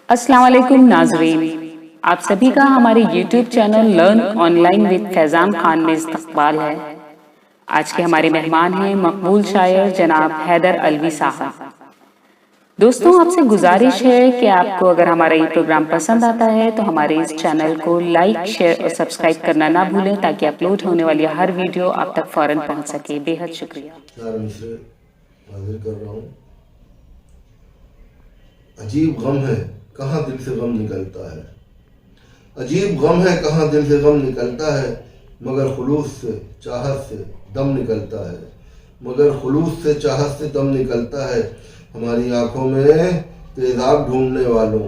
अस्सलाम वालेकुम नाज़रीन, आप सभी का हमारे YouTube channel learn online with Faizan Khan में इस्तकबाल है। आज के हमारे मेहमान हैं मकबूल शायर जनाब हैदर अलवी साहब। दोस्तों, आपसे गुजारिश है कि आपको अगर हमारा ये प्रोग्राम पसंद आता है तो हमारे इस चैनल को लाइक, शेयर और सब्सक्राइब करना ना भूलें ताकि अपलोड होने वाली हर वीडियो आप तक फ़ौरन पहुँच सके। बेहद शुक्रिया। हाजिर कर रहा हूँ। अजीब गम है कहाँ दिल से गम निकलता है, अजीब गम है कहाँ दिल से गम निकलता है, मगर खुलूस से चाहत से दम निकलता है, मगर खुलूस से चाहत से दम निकलता है। हमारी आंखों में तेज़ाब ढूंढने वालों,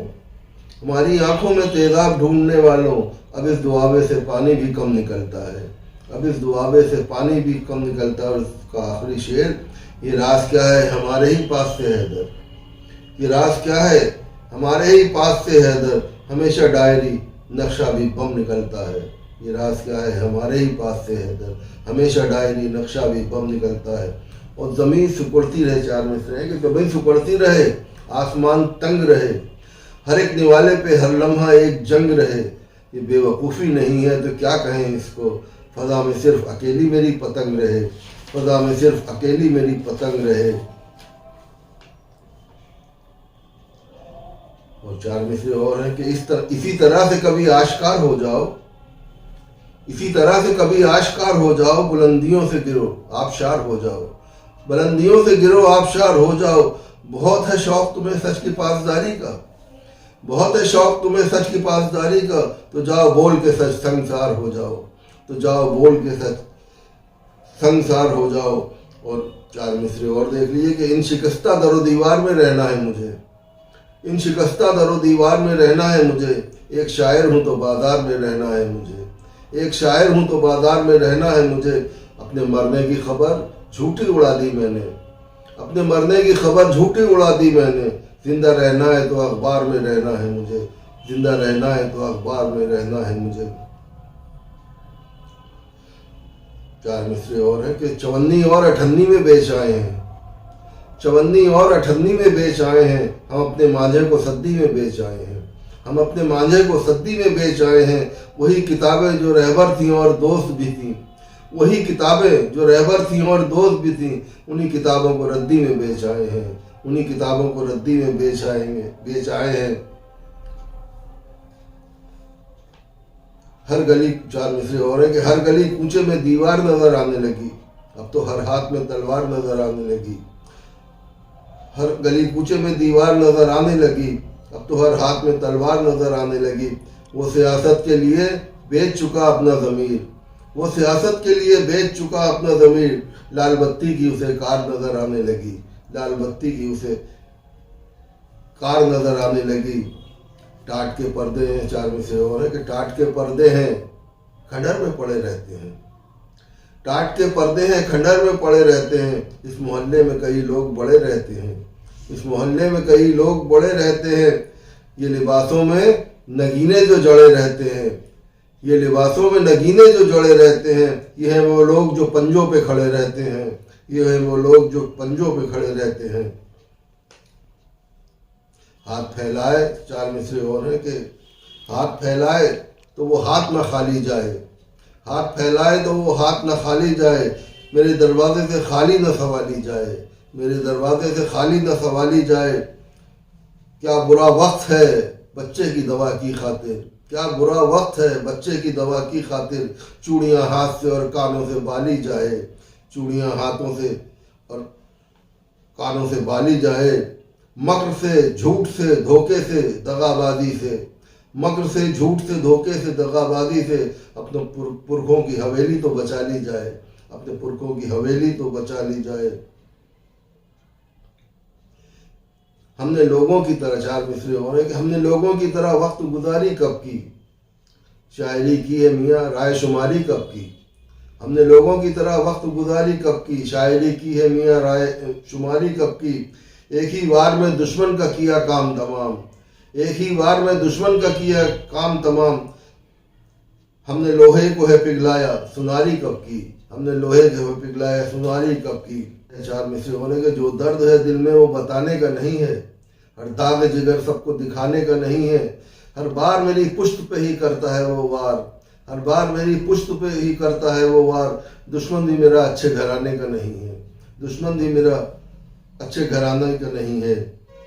हमारी आंखों में तेज़ाब ढूंढने वालों, अब इस दुआबे से पानी भी कम निकलता है, अब इस दुआबे से पानी भी कम निकलता है। और उसका आखिरी शेर, ये राज क्या है हमारे ही पास से हैदर, ये राज क्या है हमारे ही पास से हैदर, हमेशा डायरी नक्शा भी बम निकलता है। ये राज क्या है हमारे ही पास से हैदर, हमेशा डायरी नक्शा भी बम निकलता है। और ज़मीन सिकुड़ती रहे, चार मिसरे हैं कि ज़मीन सिकुड़ती रहे, आसमान तंग रहे, हर एक निवाले पे हर लम्हा एक जंग रहे। ये बेवकूफ़ी नहीं है तो क्या कहें इसको, फ़ज़ा में सिर्फ अकेली मेरी पतंग रहे, फ़ज़ा में सिर्फ अकेली मेरी पतंग रहे। और चार मिसरे और हैं कि इसी तरह से कभी आश्कार हो जाओ, इसी तरह से कभी आश्कार हो जाओ, बुलंदियों से गिरो आबशार हो जाओ, बुलंदियों से गिरो आबशार हो जाओ। बहुत है शौक तुम्हें सच की पासदारी का, बहुत है शौक तुम्हें सच की पासदारी का, तो जाओ बोल के सच संसार हो जाओ, तो जाओ बोल के सच संसार हो जाओ। और चार मिसरे और देख लीजिए कि इन शिकस्ता दरो दीवार में रहना है मुझे, इन शिकस्ता दरो दीवार में रहना है मुझे, एक शायर हूँ तो बाजार में रहना है मुझे, एक शायर हूँ तो बाजार में रहना है मुझे। अपने मरने की खबर झूठी उड़ा दी मैंने, अपने मरने की खबर झूठी उड़ा दी मैंने, जिंदा रहना है तो अखबार में रहना है मुझे, जिंदा रहना है तो अखबार में रहना है मुझे। चार मिसरे और हैं कि चवन्नी और अठन्नी में बेच आए हैं, चवन्नी और अठन्नी में बेच आए हैं, हम अपने मांझे को सद्दी में बेच आए हैं, हम अपने मांझे को सद्दी में बेच आए हैं। वही किताबें जो रहबर थीं और दोस्त भी थीं, वही किताबें जो रहबर थीं और दोस्त भी थीं, उन्हीं किताबों को रद्दी में बेच आए हैं, उन्हीं किताबों को रद्दी में बेच आए हैं। हर गली, चार मिसरे और है कि हर गली कूचे में दीवार नजर आने लगी, अब तो हर हाथ में तलवार नजर आने लगी, हर गली कूचे में दीवार नजर आने लगी, अब तो हर हाथ में तलवार नजर आने लगी। वो सियासत के लिए बेच चुका अपना ज़मीर, वो सियासत के लिए बेच चुका अपना ज़मीर, लाल बत्ती की उसे कार नजर आने लगी, लाल बत्ती की उसे कार नजर आने लगी। टाट के पर्दे हैं, चार मिसरे और है कि टाट के पर्दे हैं खंडहर में पड़े रहते हैं, टाट के पर्दे हैं खंडहर में पड़े रहते हैं। इस मोहल्ले में कई लोग बड़े रहते हैं, इस मोहल्ले में कई लोग बड़े रहते हैं। ये लिबासों में नगीने जो जड़े रहते हैं, ये लिबासों में नगीने जो जड़े रहते हैं, ये हैं वो लोग जो पंजों पे खड़े रहते हैं, ये हैं वो लोग जो पंजों पे खड़े रहते हैं। हाथ फैलाए, चार मिसरे और हैं कि हाथ फैलाए तो वो हाथ ना खाली जाए, हाथ फैलाए तो वो हाथ ना खाली जाए, मेरे दरवाजे से खाली ना सवाली जाए, मेरे दरवाजे से खाली ना सवाली जाए। क्या बुरा वक्त है बच्चे की दवा की खातिर, क्या बुरा वक्त है बच्चे की दवा की खातिर, चूड़ियाँ हाथ से और कानों से बाली जाए, चूड़ियाँ हाथों से और कानों से बाली जाए। मक्र से झूठ से धोखे से दगाबाजी से, मक्र से झूठ से धोखे से दगाबाजी से, अपने पुरखों की हवेली तो बचा ली जाए, अपने पुरखों की हवेली तो बचा ली जाए। हमने लोगों की तरह, चार मिसरे हो रहे कि हमने लोगों की तरह वक्त गुजारी कब की, शायरी की है मियाँ राय शुमारी कब की, हमने लोगों की तरह वक्त गुजारी कब की, शायरी की है मियाँ राय शुमारी कब की। एक ही बार में दुश्मन का किया काम तमाम, एक ही बार में दुश्मन का किया काम तमाम, हमने लोहे को है पिघलाया सुनारी कब की, हमने लोहे को है पिघलाया सुनारी कब की। चार मिसरे होने के जो दर्द है दिल में वो बताने का नहीं है, हर दाग जिगर सबको दिखाने का नहीं है, हर बार मेरी पुश्त पे ही करता है वो वार, हर बार मेरी पुश्त पे ही करता है वो वार। दुश्मन भी मेरा अच्छे घराने का नहीं है, दुश्मन भी मेरा अच्छे घराने का नहीं है।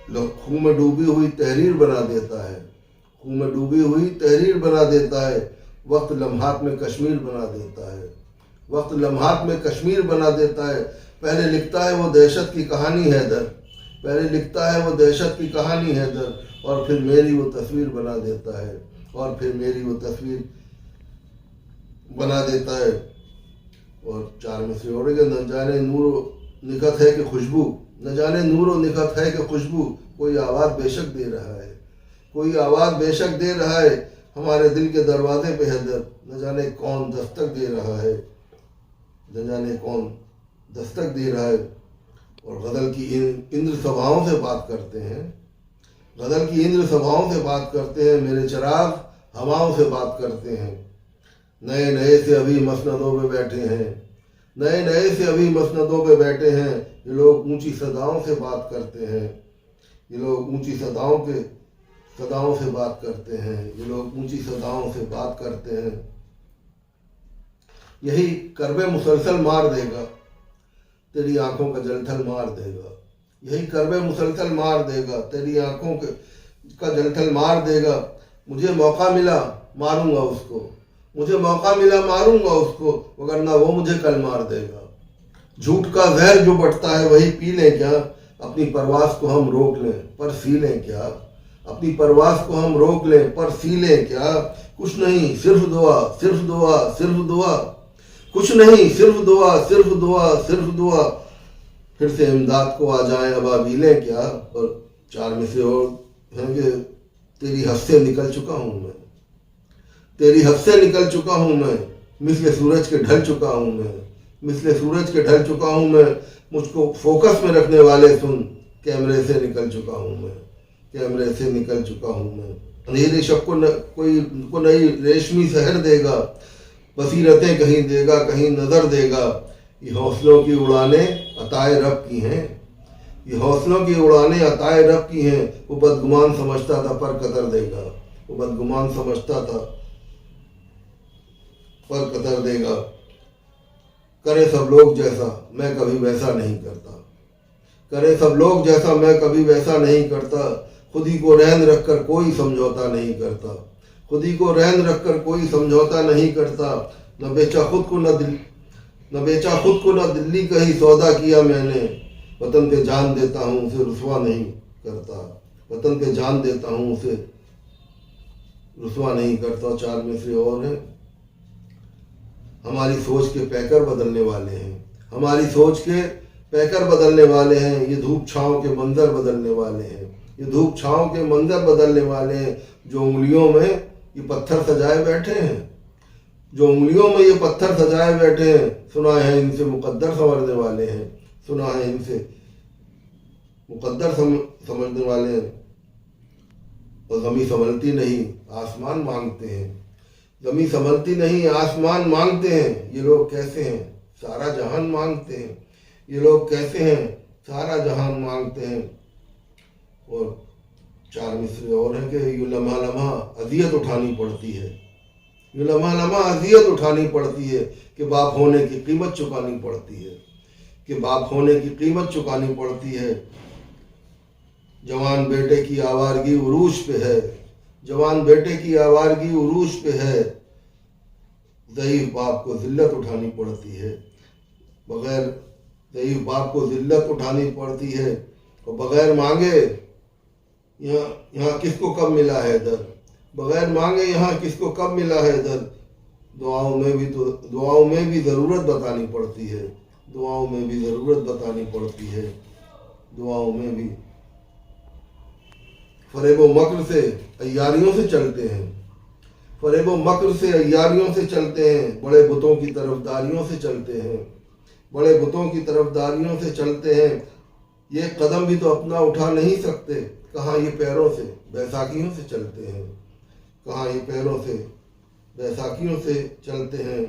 खून में डूबी हुई तहरीर बना देता है, खून में डूबी हुई तहरीर बना देता है। वक्त लम्हात में कश्मीर बना देता है, वक्त लम्हात में कश्मीर बना देता है। पहले लिखता है वो दहशत की कहानी हैदर, पहले लिखता है वो दहशत की कहानी हैदर, और फिर मेरी वो तस्वीर बना देता है, और फिर मेरी वो तस्वीर बना देता है। और 4 मिसरे और न जाने नूर निकत है कि खुशबू, न जाने नूर निकत है कि खुशबू, कोई आवाज़ बेशक दे रहा है, कोई आवाज़ बेशक दे रहा है हमारे दिल के दरवाजे पे हैदर। न जाने कौन दस्तक दे रहा है, न जाने कौन दस्तक दे रहा है। और गज़ल की इंद्र सभाओं से बात करते हैं, गज़ल की इंद्र सभाओं से बात करते हैं, मेरे चिराग हवाओं से बात करते हैं। नए नए से अभी मसनदों पे बैठे हैं, नए नए से अभी मसनदों पे बैठे हैं। ये लोग ऊंची सदाओं से बात करते हैं, ये लोग ऊंची सदाओं से बात करते हैं, ये लोग ऊंची सदाओं से बात करते हैं। यही करबे मुसलसल मार देगा, तेरी आंखों का जलथल मार देगा, यही करबे मुसलसल मार देगा, तेरी आंखों का जलथल मार देगा। मुझे मौका मिला मारूंगा उसको, मुझे मौका मिला मारूंगा उसको, वरना वो मुझे कल मार देगा। झूठ का जहर जो बटता है वही पी लें क्या, अपनी परवास को हम रोक लें पर सी लें क्या, अपनी परवास को हम रोक लें पर सी लें क्या। कुछ नहीं सिर्फ दुआ, सिर्फ दुआ, सिर्फ दुआ, कुछ नहीं सिर्फ दुआ, सिर्फ दुआ, सिर्फ दुआ। फिर से इमदाद को आ जाए अबाबीलें क्या। और 4 में से और हैं कि तेरी हद से निकल चुका हूँ मैं, तेरी हद से निकल चुका हूँ मैं, मिसले सूरज के ढल चुका हूँ मैं, मिसले सूरज के ढल चुका हूँ मैं। मुझको फोकस में रखने वाले सुन, कैमरे से निकल चुका हूँ मैं, कैमरे से निकल चुका हूँ मैं। अंधेरे शब को नई रेशमी सहर देगा, बसीरतें कहीं देगा कहीं नजर देगा। ये हौसलों की उड़ानें अताए रब की हैं, ये हौसलों की उड़ानें अताए रब की हैं। वो बदगुमान समझता था पर कतर देगा, वो बदगुमान समझता था पर कतर देगा। करे सब लोग जैसा मैं कभी वैसा नहीं करता, करे सब लोग जैसा मैं कभी वैसा नहीं करता। खुद ही को रहन रखकर कोई समझौता नहीं करता, खुद ही को रहन रखकर कोई समझौता नहीं करता। न बेचा खुद को न दिल्ली का ही सौदा किया मैंने। वतन पे जान देता हूँ उसे रुसवा नहीं करता, वतन पे जान देता हूँ उसे रुसवा नहीं करता। 4 में से और है, हमारी सोच के पैकर बदलने वाले हैं, हमारी सोच के पैकर बदलने वाले हैं। ये धूप छाँव के मंजर बदलने वाले हैं, ये धूप छाँव के मंजर बदलने वाले हैं। जो उंगलियों में ये पत्थर सजाए बैठे हैं, जो उंगलियों में ये पत्थर सजाए बैठे हैं, सुना है इनसे मुकद्दर संवरने वाले हैं, सुना है इनसे मुकद्दर समझने वाले हैं। और ज़मीं संभलती नहीं आसमान मांगते हैं, ज़मीं संभलती नहीं आसमान मांगते हैं। ये लोग कैसे हैं सारा जहान मांगते हैं, ये लोग कैसे हैं सारा जहान मांगते हैं। और 4 मिसरे और हैं कि यूँ लम्हा लम्हा अजियत उठानी पड़ती है, यूँ लम्हा लम्हा अजियत उठानी पड़ती है कि बाप होने की कीमत चुकानी पड़ती है, कि बाप होने की कीमत चुकानी पड़ती है। जवान बेटे की आवारगी उरूज पे है, जवान बेटे की आवारगी उरूज पे है। ज़ईफ़ बाप को ज़िल्लत उठानी पड़ती है, बग़ैर ज़ईफ़ बाप को ज़िल्लत उठानी पड़ती है। और बग़ैर मांगे यहाँ किसको कब मिला है दर, बग़ैर मांगे यहाँ किसको कब मिला है दर। दुआओं में भी ज़रूरत बतानी पड़ती है, दुआओं में भी ज़रूरत बतानी पड़ती है, दुआओं में भी। फरेबो मक्र से अय्यारियों से चलते हैं, फरेबो मक्र से अय्यारियों से चलते हैं। बड़े बुतों की तरफदारियों से चलते हैं, बड़े बुतों की तरफदारियों से चलते हैं। ये कदम भी तो अपना उठा नहीं सकते, कहाँ ये पैरों से बैसाखियों से चलते हैं, कहाँ ये पैरों से बैसाखियों से चलते हैं।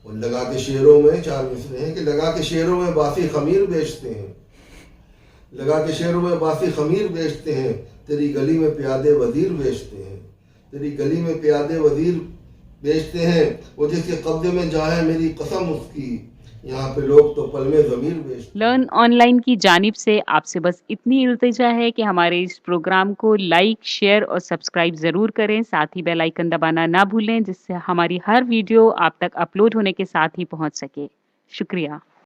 और लगा के शेरों में 4 मिसरे हैं कि लगा के शेरों में बासी खमीर बेचते हैं, लगा के शेरों में बासी खमीर बेचते हैं, तेरी गली में प्यादे वजीर बेचते हैं। तेरी गली में प्यादे वजीर बेचते हैं, वो जिसके कब्जे में जाए मेरी कसम उसकी, यहाँ पे लोग तो पल में ज़मीर बेचते हैं। लर्न ऑनलाइन की जानिब से आपसे बस इतनी इल्तिजा है कि हमारे इस प्रोग्राम को लाइक, शेयर और सब्सक्राइब ज़रूर करें। साथ ही बेल आइकन दबाना ना भूलें, जिससे हमारी हर वीडियो आप तक अपलोड होने के साथ ही पहुंच सके। शुक्रिया।